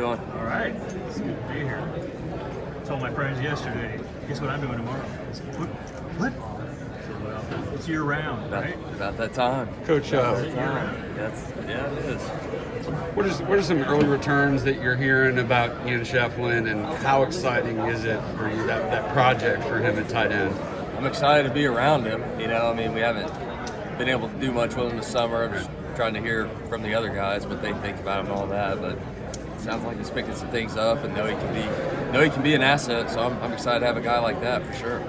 Doing? All right, it's good to be here. I told my friends yesterday, guess what I'm doing tomorrow? It's football. So, it's year round, right? About that time. Coach, Year round. Yeah, it is. what are some early returns that you're hearing about Ian Shefflin, and how exciting is it for you, that project for him at tight end? I'm excited to be around him. We haven't been able to do much with him this summer. I'm just trying to hear from the other guys what they think about him and all that, but it sounds like he's picking some things up and know he can be an asset. So I'm excited to have a guy like that for sure.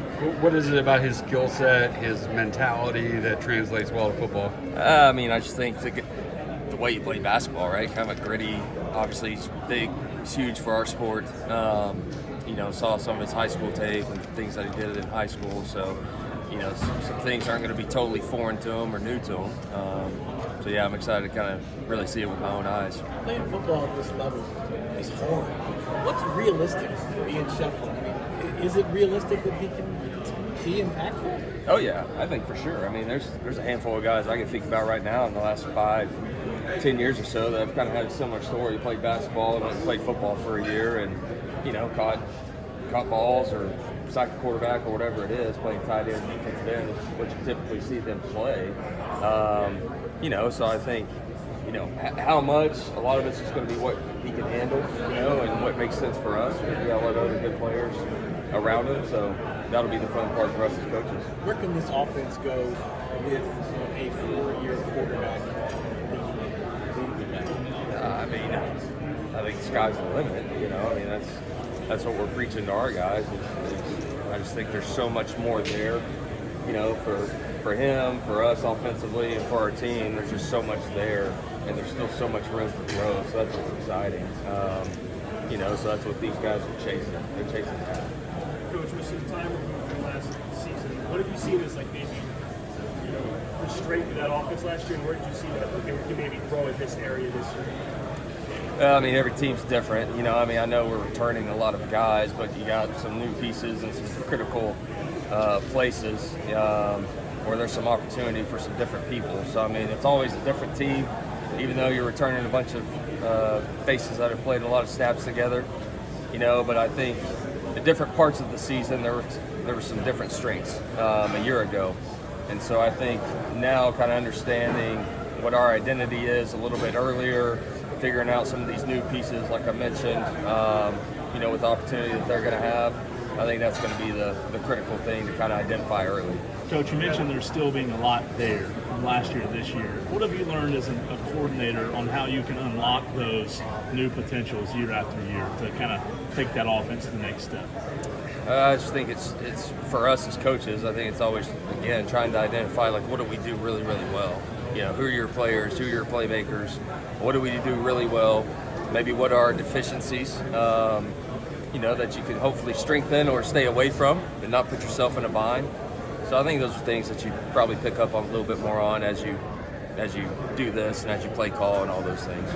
What is it about his skill set, his mentality that translates well to football? I just think the way you play basketball, right? Kind of a gritty. Obviously, he's big. He's huge for our sport. Saw some of his high school tape and things that he did in high school. So, some things aren't going to be totally foreign to him or new to him. I'm excited to kind of really see it with my own eyes. Playing football at this level is hard. What's realistic for Ian Shefflin? Is it realistic that he can be impactful? Oh yeah, I think for sure. There's a handful of guys I can think about right now in the last 5-10 years or so that have kind of had a similar story. Played basketball and went and played football for a year, and caught balls or sacked a quarterback or whatever it is. Playing tight end, defensive end is what you typically see them play. So I think, how much, a lot of it's just going to be what he can handle, and what makes sense for us. We got a lot of other good players around him, so that'll be the fun part for us as coaches. Where can this offense go with a 4-year quarterback? I think the sky's the limit. That's what we're preaching to our guys. I just think there's so much more there, for him, for us offensively, and for our team. There's just so much there, and there's still so much room for growth. So that's what's exciting. So that's what these guys are chasing. They're chasing that. Coach, with some time removed from last season, what have you seen as maybe the strength of that offense last year, and where did you see that we can maybe grow in this area this year? Every team's different. I know we're returning a lot of guys, but you got some new pieces and some critical places where there's some opportunity for some different people. So, it's always a different team, even though you're returning a bunch of faces that have played a lot of snaps together. But I think the different parts of the season, there were some different strengths a year ago. And so I think now kind of understanding what our identity is a little bit earlier, figuring out some of these new pieces, like I mentioned, with the opportunity that they're going to have, I think that's going to be the critical thing to kind of identify early. Coach, you mentioned there's still being a lot there from last year to this year. What have you learned as a coordinator on how you can unlock those new potentials year after year to kind of take that offense to the next step? I just think it's for us as coaches, I think it's always, again, trying to identify, what do we do really, really well? Who are your players? Who are your playmakers? What do we do really well? Maybe what are our deficiencies, that you can hopefully strengthen or stay away from and not put yourself in a bind. So I think those are things that you probably pick up on a little bit more on as you do this and as you play call and all those things.